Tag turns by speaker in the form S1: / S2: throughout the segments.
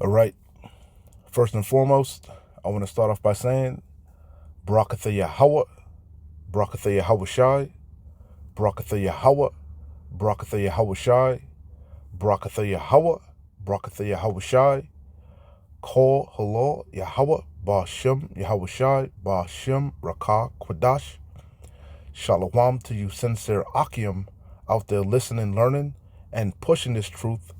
S1: All right. First and foremost, I want to start off by saying Barakatha Yahweh, Barakatha Yahweh Shai, Barakatha Yahweh, Barakatha Yahweh Shai, Barakatha Yahweh, Barakatha Yahweh Shai, Kol Halal Yahweh, Ba'ashem Yahweh Shai, Ba'ashem Rakah Kwadash. Shalom to you sincere Akim out there listening, learning, and pushing this truth.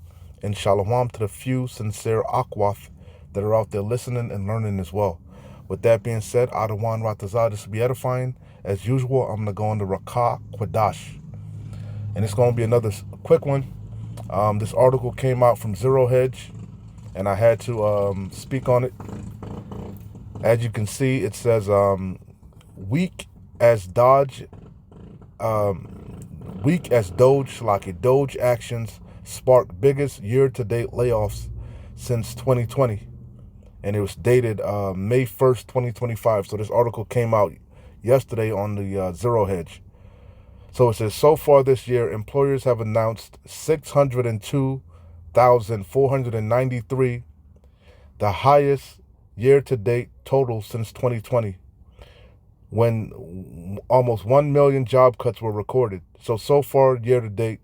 S1: And shalom to the few sincere Akwath that are out there listening and learning as well. With that being said, Adawan Ratazah, this will be edifying. As usual, I'm going to go into Rakah Kwadash. And it's going to be another quick one. This article came out from Zero Hedge, and I had to speak on it. As you can see, it says weak as Doge, Doge actions spark biggest year-to-date layoffs since 2020. And it was dated May 1st, 2025. So this article came out yesterday on the Zero Hedge. So it says, so far this year, employers have announced 602,493, the highest year-to-date total since 2020, when almost 1 million job cuts were recorded. So far year-to-date,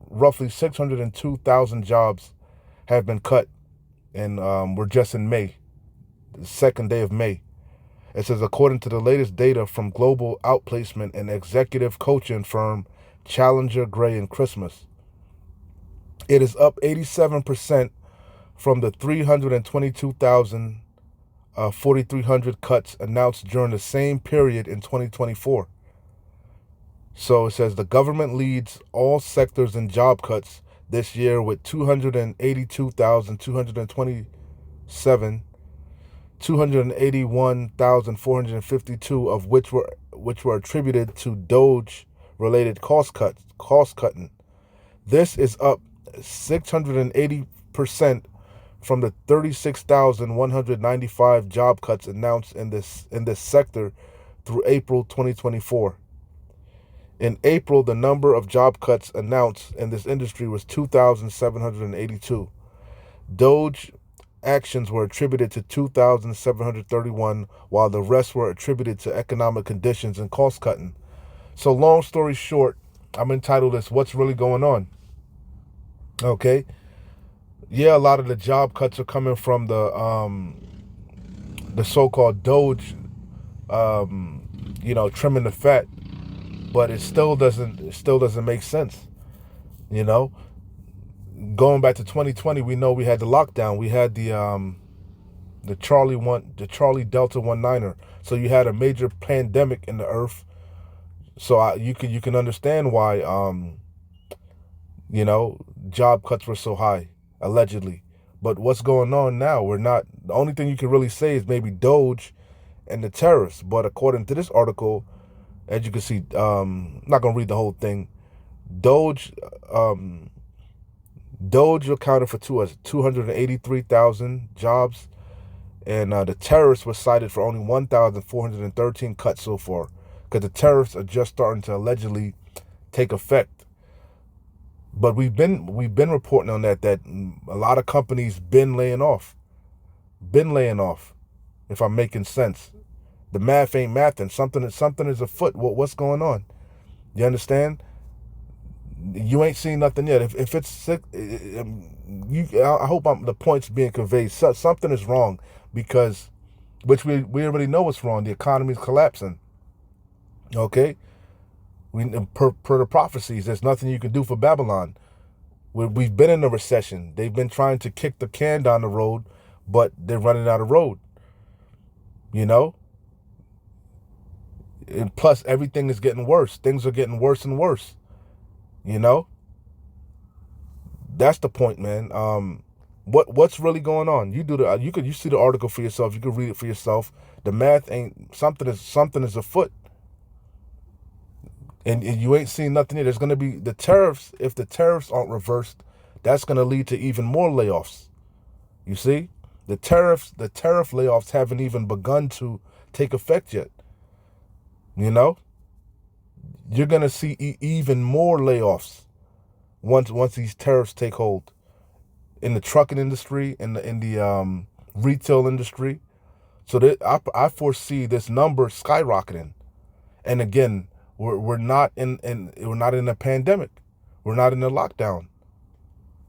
S1: roughly 602,000 jobs have been cut, and we're just in May, the second day of May. It says, according to the latest data from global outplacement and executive coaching firm Challenger, Gray & Christmas, it is up 87% from the 322,400 cuts announced during the same period in 2024. So it says the government leads all sectors in job cuts this year with 282,227, 281,452 of which were attributed to Doge-related cost cutting. This is up 680% from the 36,195 job cuts announced in this sector through April 2024. In April, the number of job cuts announced in this industry was 2,782. Doge actions were attributed to 2,731, while the rest were attributed to economic conditions and cost cutting. So long story short, I'm entitled this, What's Really Going On? Okay. Yeah, a lot of the job cuts are coming from the so-called Doge, trimming the fat, but it still doesn't make sense. Going back to 2020, we know we had the lockdown. We had the Charlie Delta 19er. So you had a major pandemic in the earth. So you can understand why job cuts were so high, allegedly. But what's going on now? The only thing you can really say is maybe Doge and the tariffs. But according to this article, as you can see, I'm not going to read the whole thing. Doge accounted for 283,000 jobs, and the tariffs were cited for only 1,413 cuts so far, because the tariffs are just starting to allegedly take effect. But we've been reporting on that a lot of companies been laying off. If I'm making sense, the math ain't mathing. Something is afoot. What's going on? You understand? You ain't seen nothing yet. If it's sick, I hope the point's being conveyed. Something is wrong, because, which we already know what's wrong. The economy's collapsing. Okay, per the prophecies, there's nothing you can do for Babylon. We've been in a recession. They've been trying to kick the can down the road, but they're running out of road. And plus, everything is getting worse. Things are getting worse and worse. That's the point, man. What's really going on? You see the article for yourself. You can read it for yourself. The math ain't something is afoot, and you ain't seen nothing yet. There's gonna be the tariffs. If the tariffs aren't reversed, that's gonna lead to even more layoffs. You see, the tariff layoffs haven't even begun to take effect yet. You're gonna see even more layoffs once these tariffs take hold. in the trucking industry, in the retail industry. So that I foresee this number skyrocketing. And again, we're not we're not in a pandemic. We're not in a lockdown.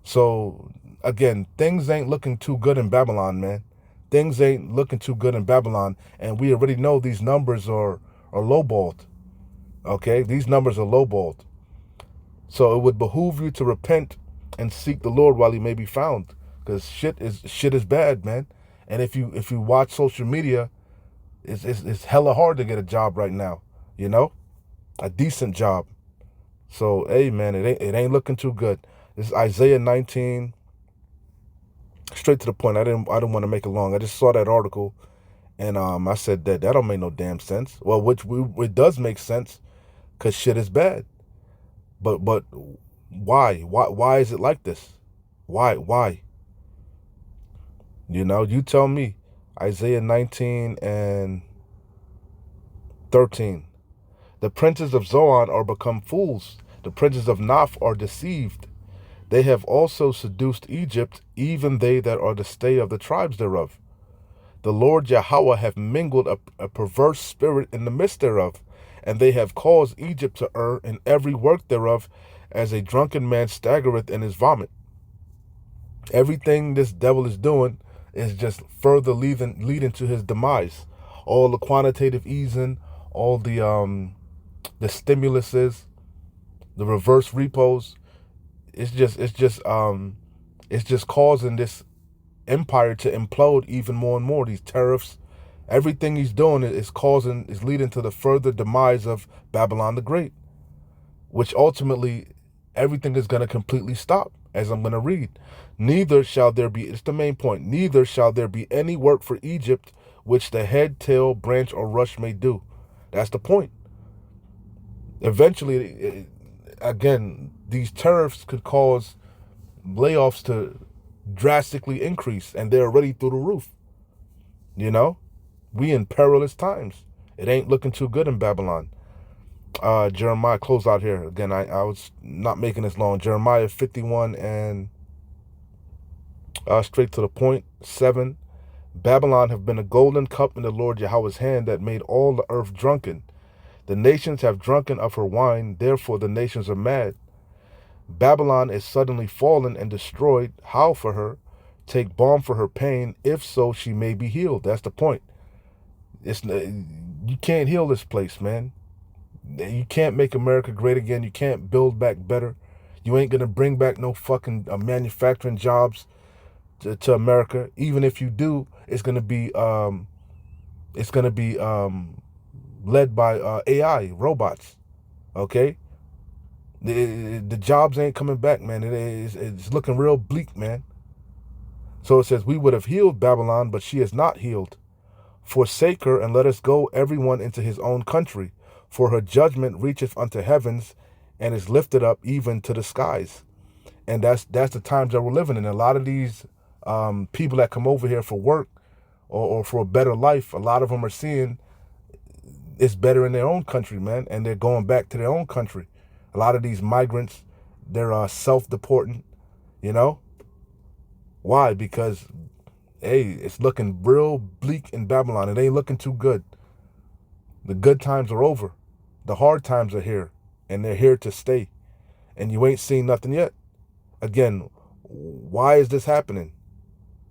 S1: So again, things ain't looking too good in Babylon, man. Things ain't looking too good in Babylon, and we already know these numbers are lowballed. Okay, these numbers are lowballed. So it would behoove you to repent and seek the Lord while He may be found, because shit is bad, man. And if you watch social media, it's hella hard to get a job right now. You know, a decent job. So hey, man, it ain't looking too good. This is Isaiah 19. Straight to the point. I didn't want to make it long. I just saw that article, and I said that don't make no damn sense. Well, it does make sense, because shit is bad. But why is it like this? Why? You know, you tell me. Isaiah 19 and 13. The princes of Zoan are become fools. The princes of Naph are deceived. They have also seduced Egypt, even they that are the stay of the tribes thereof. The Lord Yahweh hath mingled a perverse spirit in the midst thereof, and they have caused Egypt to err in every work thereof, as a drunken man staggereth in his vomit. Everything this devil is doing is just further leading to his demise. All the quantitative easing, all the stimuluses, the reverse repos, it's just causing this empire to implode even more and more. These tariffs, everything he's doing is leading to the further demise of Babylon the Great, which ultimately everything is going to completely stop, as I'm going to read. Neither shall there be, it's the main point, neither shall there be any work for Egypt which the head, tail, branch, or rush may do. That's the point. Eventually, again, these tariffs could cause layoffs to drastically increase, and they're already through the roof. You know, we in perilous times. It ain't looking too good in Babylon. Jeremiah, close out here. Again, I was not making this long. Jeremiah 51 and straight to the point, 7. Babylon have been a golden cup in the Lord Yahweh's hand that made all the earth drunken. The nations have drunken of her wine, therefore the nations are mad. Babylon is suddenly fallen and destroyed. Howl for her, take balm for her pain, if so she may be healed. That's the point. You can't heal this place, man. You can't make America great again. You can't build back better. You ain't gonna bring back no fucking manufacturing jobs to America. Even if you do, it's gonna be led by AI robots. Okay, the jobs ain't coming back, man. It's looking real bleak, man. So it says, we would have healed Babylon, but she is not healed. Forsake her, and let us go everyone into his own country, for her judgment reacheth unto heavens, and is lifted up even to the skies. And that's the times that we're living in. A lot of these people that come over here for work or for a better life, a lot of them are seeing it's better in their own country, man, and they're going back to their own country. A lot of these migrants, they're self-deporting, you know? Why? Because, hey, it's looking real bleak in Babylon. It ain't looking too good. The good times are over. The hard times are here, and they're here to stay. And you ain't seen nothing yet. Again, why is this happening?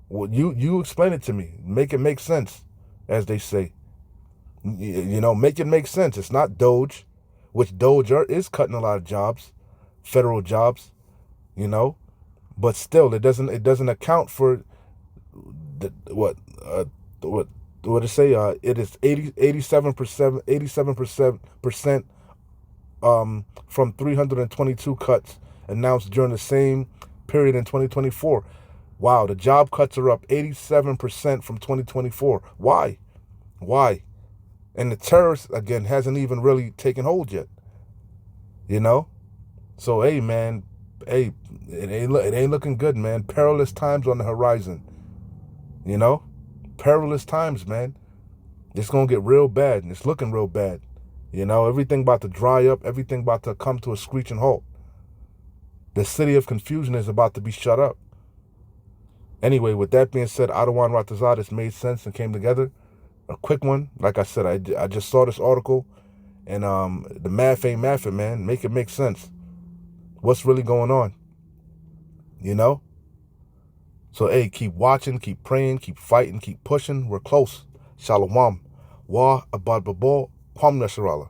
S1: Well, you explain it to me. Make it make sense, as they say. You know, make it make sense. It's not Doge, which Doge is cutting a lot of jobs, federal jobs, you know, but still, it doesn't account for what did it say? It is 87% from 322 cuts announced during the same period in 2024. Wow, the job cuts are up 87% from 2024. Why? And the terrorists, again, hasn't even really taken hold yet. You know? So, hey, man, hey, it ain't looking good, man. Perilous times on the horizon. You know? Perilous times, man. It's going to get real bad, and it's looking real bad. You know, everything about to dry up. Everything about to come to a screeching halt. The city of confusion is about to be shut up. Anyway, with that being said, Adawan Ratazadis made sense and came together. A quick one. Like I said, I just saw this article, and the math ain't mathing, man. Make it make sense. What's really going on? You know? So, hey, keep watching, keep praying, keep fighting, keep pushing. We're close. Shalom. Wa abad babor. Kwam Nasharallah.